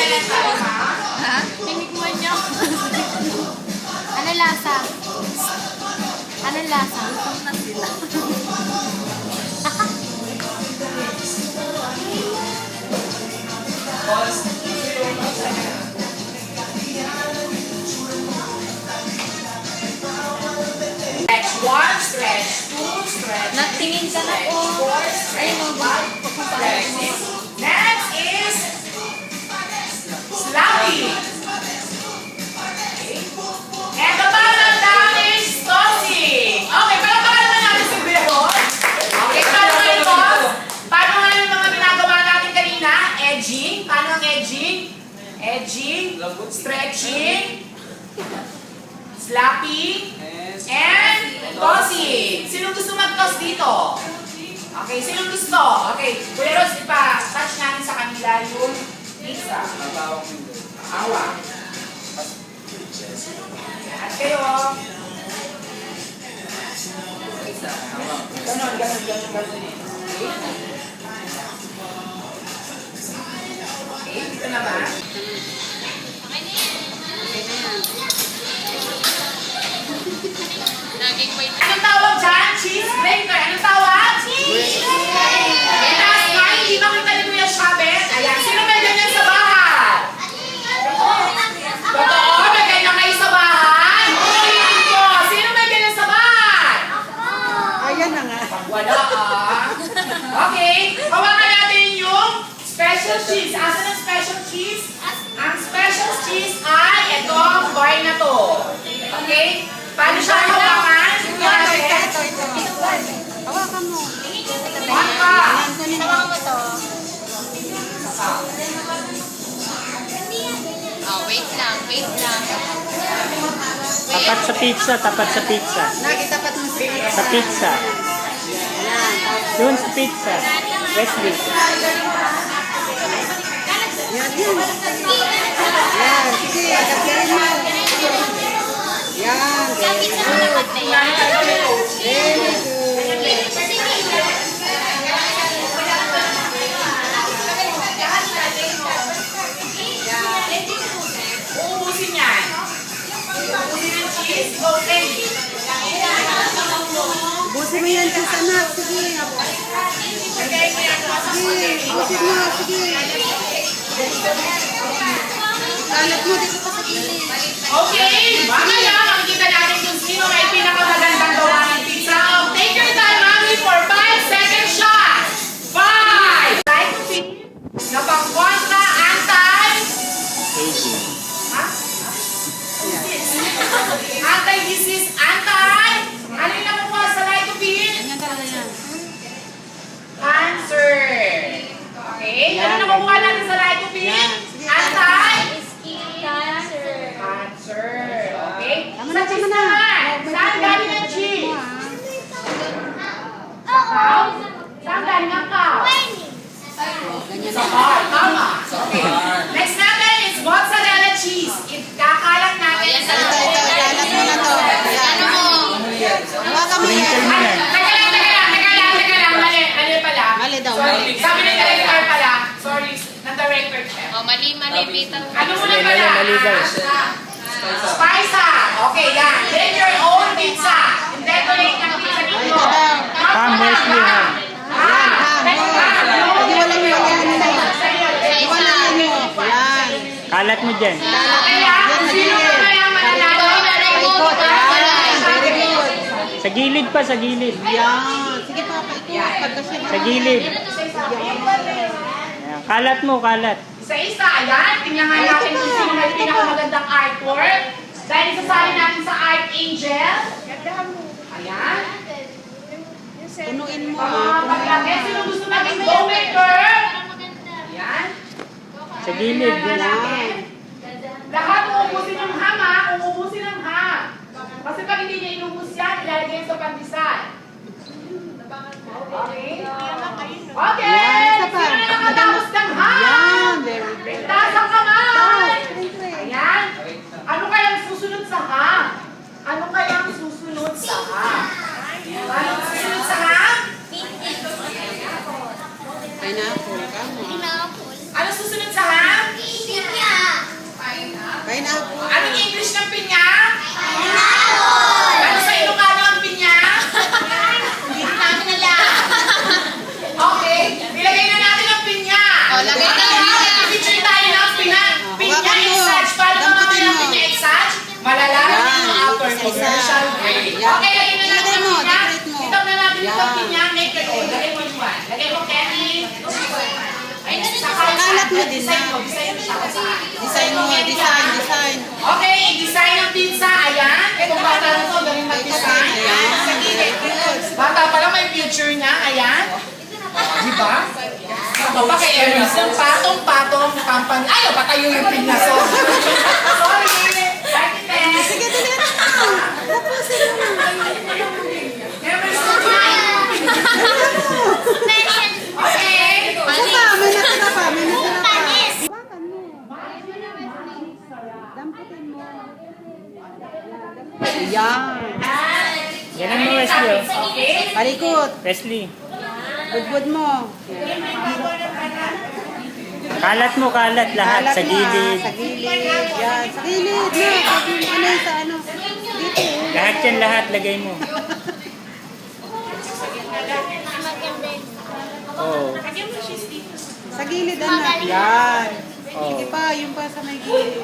Ha? Tinikman niyo? Ano lasa? Ano lasa? Lutong na sila. Stretch 1, stretch 2, stretch 3, Nagtingin ka na po. 4, stretch 5. Next is Slappy. And the bottom down is tossing. Okay, palapakan na natin si Bebo. Okay, paano nga ito? Paano nga yung mga ginagawa natin kanina? Edging. Paano ang edging? Edging, stretching, slapping, and tossing. Sino gusto mag-toss dito? Okay, sino gusto? Okay, Kuya Ross, ipa-touch natin sa kanila yung pizza. Awa. At kayo. Ganon. Okay, dito na ba? Anong tawag dyan? Cheese breaker. Anong tawag? Cheese breaker. Itaas nga, hindi makita ni Kuya Shabet. Ayan, sino may ganyan sa bahay? Totoo, may ganyan kayo sa bahay? Sino may ganyan sa bahay? Ayan na nga. Wala Okay, hawakan natin yung special cheese. Asan ang special cheese? Ang special cheese ay itong bar na to. Okay? Paano siya hawakan? Hawakan mo. One pa. Hawakan mo to. Oh, wait lang. Tapat sa pizza, tapat sa pizza. Nakitapat mo sa Sa pizza. Doon sa pizza. Wesley. Yan. Yan. Sige, agad mo. Yan. Kapit sa tapat na yan. Very good. Uubusin yan. Uubusin yung cheese. Okay. Busin mo yan sa anak. Sige. Lagay mo yan sa Sige. Busin mo. Sige. Kalat mo dito pa sa gilid. Okay. Mamaya, makikita natin kung sino may pinakamagandang gawa ng pizza. Take your time, mami, for 5-second shot. 5. Like to see. Napang-kontra, anti. Aging. Ha? Anti-disease, anti. Ano yung nakukuha sa light to pin? Ganyan talaga yan. Cancer. Okay. Ano nakukuha natin sa light to pin? Anti. Cancer. Okay? Sa cheese naman. Saan galing ang cheese? Sa cow? Saan galing ang cow? Sa car. Tama. Okay. Next natin is mozzarella cheese. Kakalat natin sa Kalat mo na to. Ano mo? Hawakan mo yan. Sprinkle mo yan. Teka lang. Mali pala. Mali daw. Sorry. Sabi ng director pala. Sorry. Ng director. favorite chef? Oh, mali, bitaw. Ano mo na Mali, pala? mali daw. Spice. Okay, yan. Then your own pizza. Decorate ng pizza Ay, ninyo. ito daw. Ham, Wesley, ham. Yan, ham. Hindi wala nyo. Yan, yan. Sa Wala nyo. Yan. Kalat mo dyan. Kaya, sino na kaya mananalo? Paikot. Yan. Very good. Sa gilid pa, sa gilid. Yan. Sige pa, paikot. Pagkasya Sa gilid. Ayan. Kalat mo, kalat. Isa-isa, ayan. Tingnan nga natin kung sino may pinakamagandang artwork. Dahil isasali natin sa Art Angel. Ayan. Punuin mo. Mga paglagay. Sino gusto natin go maker? Ayan. Sa gilid. Tingnan Yan. natin. Lahat uubusin yung ham, ha? Uubusin ang ham. Kasi pag hindi niya inubus yan, ilalagay sa pandesal. Okay? Okay! Yan, isa pa. Sino na nakatapos ng ham? Yan. Very good. Taas ang kamay! Siyempre. Ayan. Ano kayang susunod sa ham? Ano kayang susunod sa ham? Anong susunod sa ham? Pineapple. Kamo. Ano susunod sa ham? Pineapple. Anong English ng pinya? Ano sa Ilocano ang pinya? Hindi namin alam. Okay, ilagay na natin ang pinya. Oh, lagay na ang pinya. Picture tayo ng pinya. Pinya hawakan mo. exage. Paano ba Damputin mga mo. pinya exage? Malalaman Yan. yung outer Isa-isa. commercial grade. Yan. Okay, lagay na natin Ilagay ang mo, pinya. decorate mo. Itaw na natin itong Yan. pinya. Make it all. Lagay mo yung one. Lagay mo, Kenny. Ay, Kalat mo din na. Design mo. Design mo siya. Design mo. Design. Okay, i-design ang pizza. Ayan. Itong bata na to, galing mag-design. Ayan. Sa gilid. Bata pa lang may future niya. Ayan. Diba? Ako pa kay Emerson, patong-patong, pampan... Ayaw, patayo yung pinya. Sorry. Sige, dali. Tapusin mo. Emerson, okay. Isa pa. May natira pa. May natira pa. Hawakan mo. Damputin mo. Yan. Yan mo, Wesley. Oh. Okay. Palikot. Wesley. Budbud mo. Kalat mo, kalat. Lahat. Kalat Sa mo, gilid. Sa gilid. Yan. Sa gilid. Na. Pag yung ano sa ano. Dito. Lahat yan, lahat. Lagay mo. Oh. Sa gilid anak. Yan. Oh. Sige pa. Yung pa sa may gilid.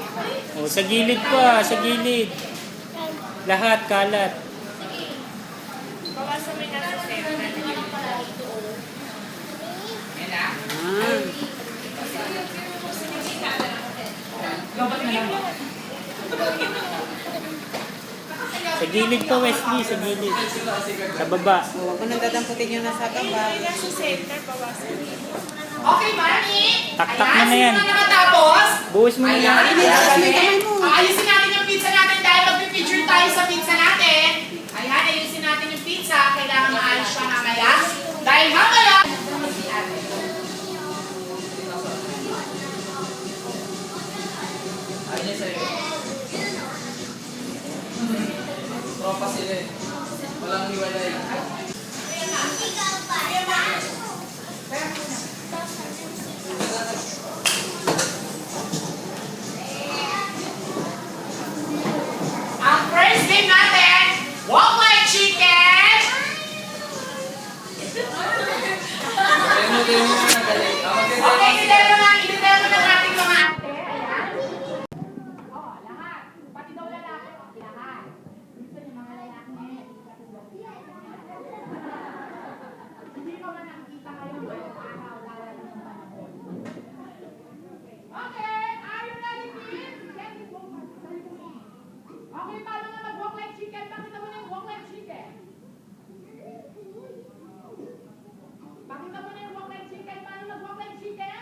Oh, sa gilid pa, sa gilid. Lahat, kalat. Yan. Sa gilid pa, Wesley. Sa gilid. Sa baba. Huwag mo nang dadamputin yung nasa baba. Okay, Mami. Taktak mo na yan. Sino na nakatapos? Buhos mo na yan. Ayan, Itaas mo yung kamay mo. ayusin natin yung pizza natin dahil mag-feature tayo sa pizza natin. Ayan, ayusin natin yung pizza. Kailangan maayos siya mamaya. Dahil mamaya... Tropa sila eh. Walang hiwalay. Ang first game natin, walk like chicken. Demo na galing. Okay, i-demo ng ating mga ate. Ayan. Oh, lahat. Pati daw lalaki. Lahat. Gusto niyo mga lalaki. Hindi ko man nakikita ngayon. Araw, lalaman ng panahon. Okay, are you ready, kids? Get this walk like chicken. Okay, paano nga mag-walk like chicken? Pakita mo na yung walk like chicken. Pakita mo na yung walk like chicken. Paano mag-walk like chicken?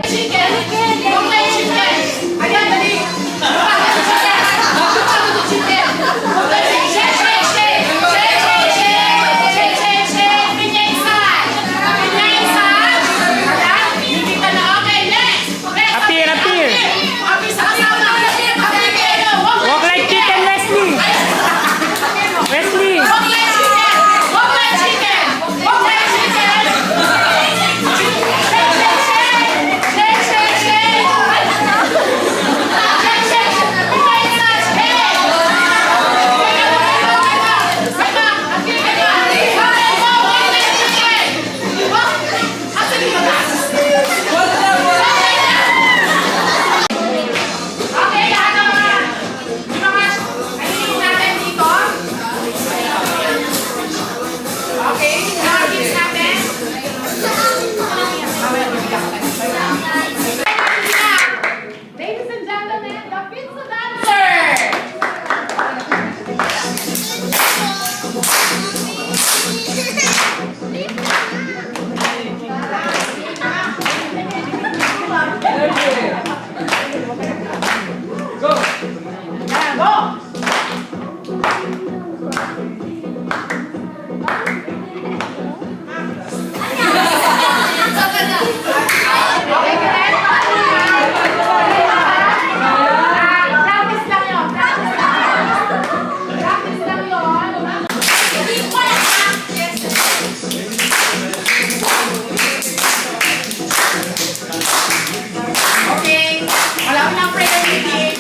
Chicken! Bukay chicken! Ayan, dali! Bukay chicken! Bukay chicken! Shake, shake, shake! Shake, shake, shake! Shake, shake, shake! Pinya isa! Pinya isa! Ayan, hindi ka na. Okay, next! Next! Appear, appear. Appear sa kasama! Appear kayo! Walk like chicken, Leslie. Leslie. Bukay chicken! Bukay chicken! Bukay chicken! Shake, shake, shake! Shake, shake, shake! Shake, shake, shake! Pinya isa! Shake! Ladies and gentlemen, the pizza dancer! Ayan, go! Okay, correct? Practice lang yun. Practice lang. Practice lang yun. Okay. Wala ko ng prayer meeting.